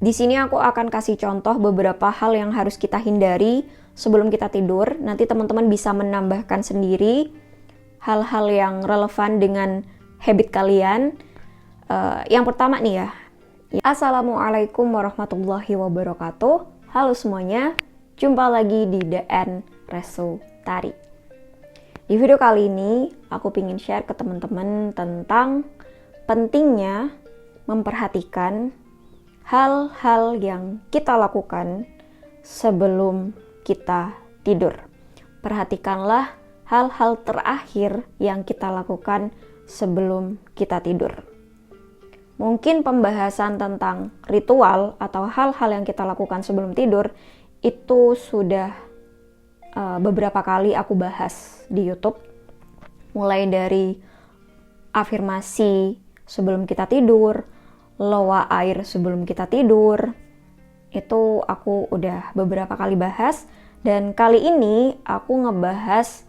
Di sini aku akan kasih contoh beberapa hal yang harus kita hindari sebelum kita tidur. Nanti teman-teman bisa menambahkan sendiri hal-hal yang relevan dengan habit kalian. Yang pertama nih ya. Assalamualaikum warahmatullahi wabarakatuh. Halo semuanya, jumpa lagi di DN Resu Tari. Di video kali ini aku ingin share ke teman-teman tentang pentingnya memperhatikan hal-hal yang kita lakukan sebelum kita tidur. Perhatikanlah hal-hal terakhir yang kita lakukan sebelum kita tidur. Mungkin pembahasan tentang ritual atau hal-hal yang kita lakukan sebelum tidur itu sudah beberapa kali aku bahas di YouTube. Mulai dari afirmasi sebelum kita tidur, loa air sebelum kita tidur, itu aku udah beberapa kali bahas. Dan kali ini aku ngebahas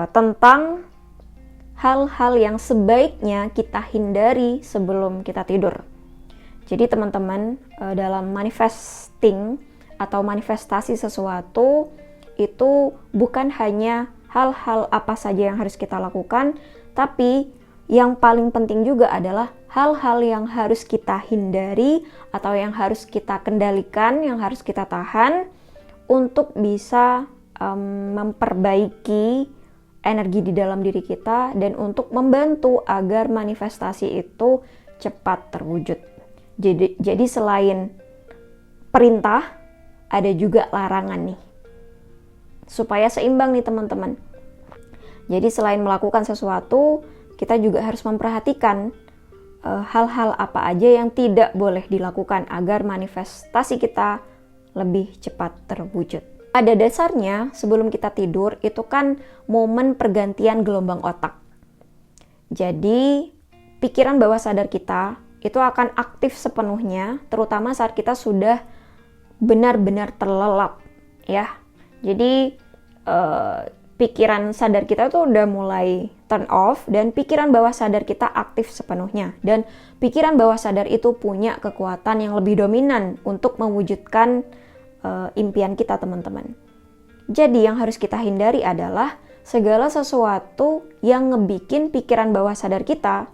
tentang hal-hal yang sebaiknya kita hindari sebelum kita tidur. Jadi teman-teman, dalam manifesting atau manifestasi sesuatu itu bukan hanya hal-hal apa saja yang harus kita lakukan, tapi yang paling penting juga adalah hal-hal yang harus kita hindari atau yang harus kita kendalikan, yang harus kita tahan untuk bisa memperbaiki energi di dalam diri kita dan untuk membantu agar manifestasi itu cepat terwujud. Jadi selain perintah, ada juga larangan nih. Supaya seimbang nih teman-teman. Jadi selain melakukan sesuatu, kita juga harus memperhatikan hal-hal apa aja yang tidak boleh dilakukan agar manifestasi kita lebih cepat terwujud. Pada dasarnya, sebelum kita tidur, itu kan momen pergantian gelombang otak. Jadi, pikiran bawah sadar kita itu akan aktif sepenuhnya, terutama saat kita sudah benar-benar terlelap, ya. Jadi, pikiran sadar kita tuh udah mulai turn off dan pikiran bawah sadar kita aktif sepenuhnya. Dan pikiran bawah sadar itu punya kekuatan yang lebih dominan untuk mewujudkan impian kita, teman-teman. Jadi yang harus kita hindari adalah segala sesuatu yang ngebikin pikiran bawah sadar kita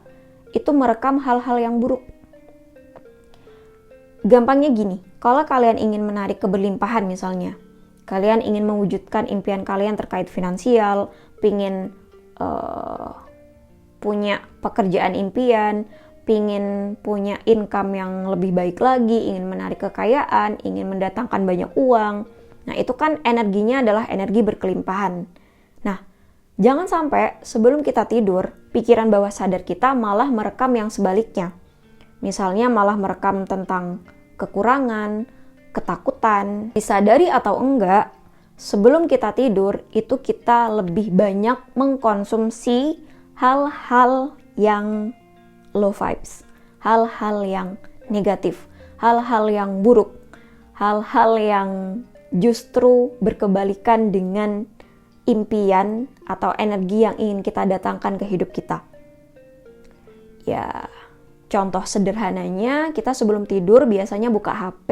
itu merekam hal-hal yang buruk. Gampangnya gini, kalau kalian ingin menarik keberlimpahan misalnya, kalian ingin mewujudkan impian kalian terkait finansial, pingin punya pekerjaan impian, pingin punya income yang lebih baik lagi, ingin menarik kekayaan, ingin mendatangkan banyak uang. Nah, itu kan energinya adalah energi berkelimpahan. Nah, jangan sampai sebelum kita tidur, pikiran bawah sadar kita malah merekam yang sebaliknya. Misalnya malah merekam tentang kekurangan, ketakutan. Disadari atau enggak, sebelum kita tidur itu kita lebih banyak mengkonsumsi hal-hal yang low vibes, hal-hal yang negatif, hal-hal yang buruk, hal-hal yang justru berkebalikan dengan impian atau energi yang ingin kita datangkan ke hidup kita. Ya, contoh sederhananya, kita sebelum tidur biasanya buka HP,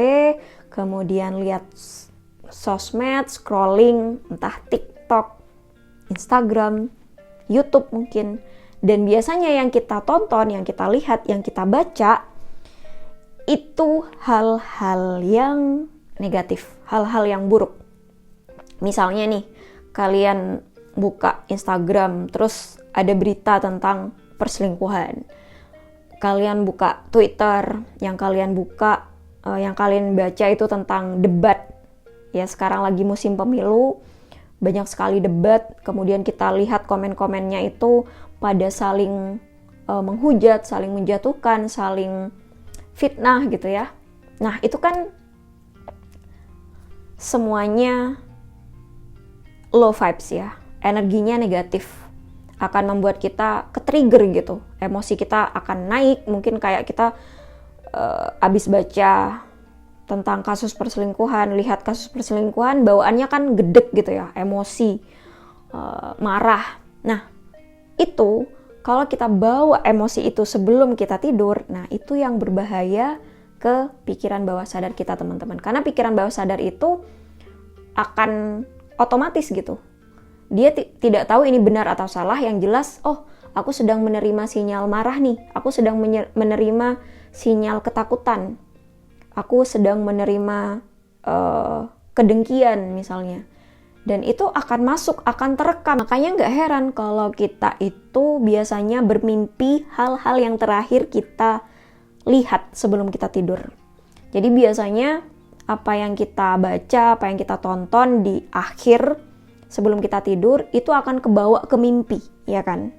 kemudian lihat sosmed, scrolling, entah TikTok, Instagram, YouTube mungkin. Dan biasanya yang kita tonton, yang kita lihat, yang kita baca, itu hal-hal yang negatif, hal-hal yang buruk. Misalnya nih, kalian buka Instagram, terus ada berita tentang perselingkuhan. Kalian buka Twitter, yang kalian buka, yang kalian baca itu tentang debat. Ya, sekarang lagi musim pemilu, banyak sekali debat, kemudian kita lihat komen-komennya itu pada saling menghujat, saling menjatuhkan, saling fitnah gitu ya. Nah, itu kan semuanya low vibes ya, energinya negatif, akan membuat kita ke-trigger gitu, emosi kita akan naik, mungkin kayak kita abis baca tentang kasus perselingkuhan, lihat kasus perselingkuhan, bawaannya kan gedek gitu ya, emosi, marah. Nah, itu kalau kita bawa emosi itu sebelum kita tidur, nah itu yang berbahaya ke pikiran bawah sadar kita, teman-teman. Karena pikiran bawah sadar itu akan otomatis gitu. Dia tidak tahu ini benar atau salah, yang jelas, oh, aku sedang menerima sinyal marah nih, aku sedang menerima sinyal ketakutan, aku sedang menerima kedengkian misalnya. Dan itu akan masuk, akan terekam. Makanya nggak heran kalau kita itu biasanya bermimpi hal-hal yang terakhir kita lihat sebelum kita tidur. Jadi biasanya apa yang kita baca, apa yang kita tonton di akhir sebelum kita tidur itu akan kebawa ke mimpi, ya kan?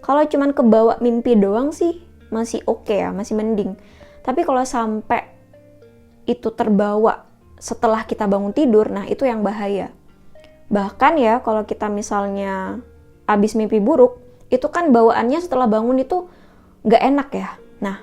Kalau cuman kebawa mimpi doang sih masih oke ya, masih mending. Tapi kalau sampai itu terbawa setelah kita bangun tidur, nah itu yang bahaya. Bahkan ya kalau kita misalnya habis mimpi buruk, itu kan bawaannya setelah bangun itu nggak enak ya. Nah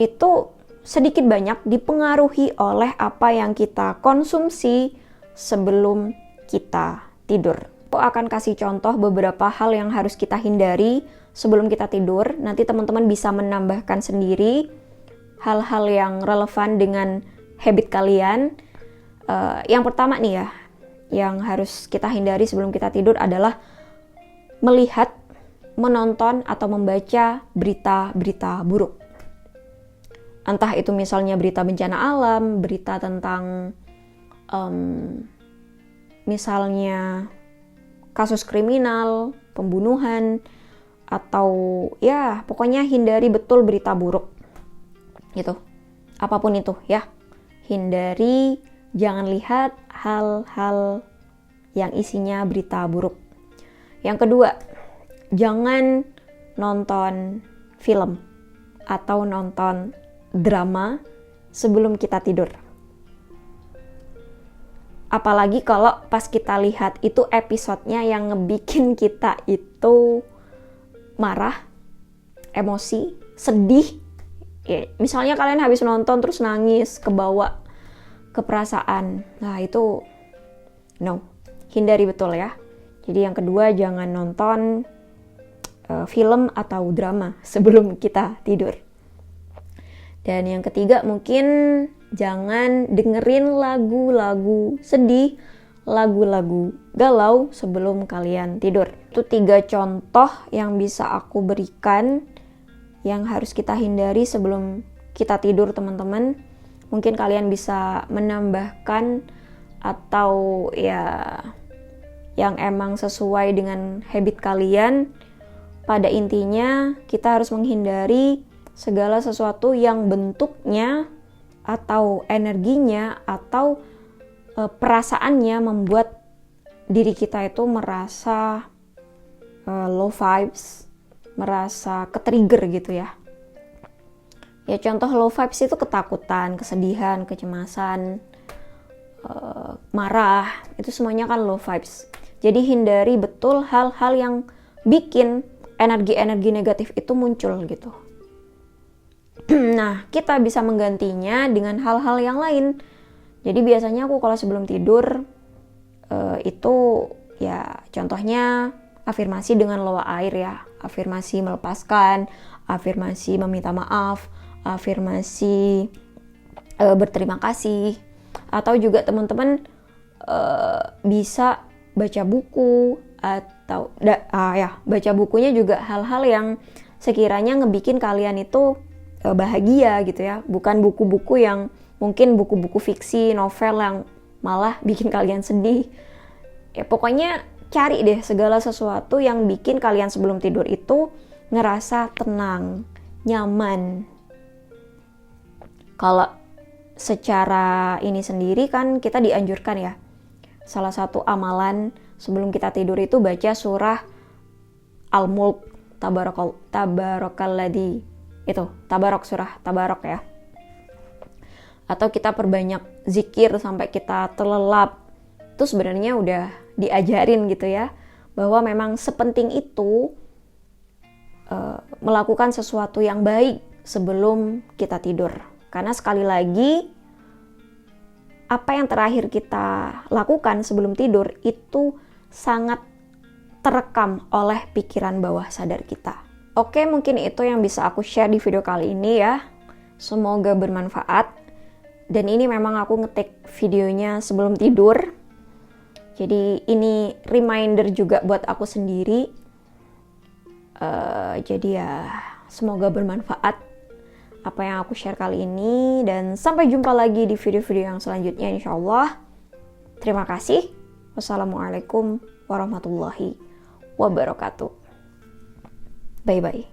itu sedikit banyak dipengaruhi oleh apa yang kita konsumsi sebelum kita tidur. Aku akan kasih contoh beberapa hal yang harus kita hindari sebelum kita tidur. Nanti teman-teman bisa menambahkan sendiri hal-hal yang relevan dengan habit kalian. Yang pertama nih ya, yang harus kita hindari sebelum kita tidur adalah melihat, menonton, atau membaca berita-berita buruk. Entah itu misalnya berita bencana alam, berita tentang misalnya kasus kriminal, pembunuhan, atau ya pokoknya hindari betul berita buruk gitu. Apapun itu ya, hindari, jangan lihat hal-hal yang isinya berita buruk. Yang kedua, jangan nonton film atau nonton drama sebelum kita tidur. Apalagi kalau pas kita lihat itu episodenya yang ngebikin kita itu marah, emosi, sedih. Ya, misalnya kalian habis nonton terus nangis, kebawa ke perasaan. Nah itu no, hindari betul ya. Jadi yang kedua, jangan nonton film atau drama sebelum kita tidur. Dan yang ketiga, mungkin jangan dengerin lagu-lagu sedih, lagu-lagu galau sebelum kalian tidur. Itu 3 contoh yang bisa aku berikan yang harus kita hindari sebelum kita tidur, teman-teman. Mungkin kalian bisa menambahkan atau ya yang emang sesuai dengan habit kalian. Pada intinya kita harus menghindari segala sesuatu yang bentuknya atau energinya atau perasaannya membuat diri kita itu merasa low vibes, merasa ke-trigger gitu ya. Ya contoh low vibes itu ketakutan, kesedihan, kecemasan, marah, itu semuanya kan low vibes. Jadi hindari betul hal-hal yang bikin energi-energi negatif itu muncul gitu. Nah, kita bisa menggantinya dengan hal-hal yang lain. Jadi biasanya aku kalau sebelum tidur itu ya contohnya afirmasi dengan loa air ya. Afirmasi melepaskan, afirmasi meminta maaf, afirmasi berterima kasih. Atau juga teman-teman bisa baca buku atau baca bukunya juga hal-hal yang sekiranya ngebikin kalian itu bahagia gitu ya, bukan buku-buku yang mungkin buku-buku fiksi, novel yang malah bikin kalian sedih. Ya pokoknya cari deh segala sesuatu yang bikin kalian sebelum tidur itu ngerasa tenang, nyaman. Kalau secara ini sendiri kan kita dianjurkan ya, salah satu amalan sebelum kita tidur itu baca surah Al-Mulk, Tabarakalladzi. Itu tabarok, surah tabarok ya. Atau kita perbanyak zikir sampai kita terlelap. Itu sebenarnya udah diajarin gitu ya, bahwa memang sepenting itu melakukan sesuatu yang baik sebelum kita tidur. Karena sekali lagi, apa yang terakhir kita lakukan sebelum tidur itu sangat terekam oleh pikiran bawah sadar kita. Oke, mungkin itu yang bisa aku share di video kali ini ya. Semoga bermanfaat. Dan ini memang aku ngetik videonya sebelum tidur. Jadi ini reminder juga buat aku sendiri. Jadi ya semoga bermanfaat apa yang aku share kali ini. Dan sampai jumpa lagi di video-video yang selanjutnya insyaallah. Terima kasih. Wassalamualaikum warahmatullahi wabarakatuh. Bye-bye.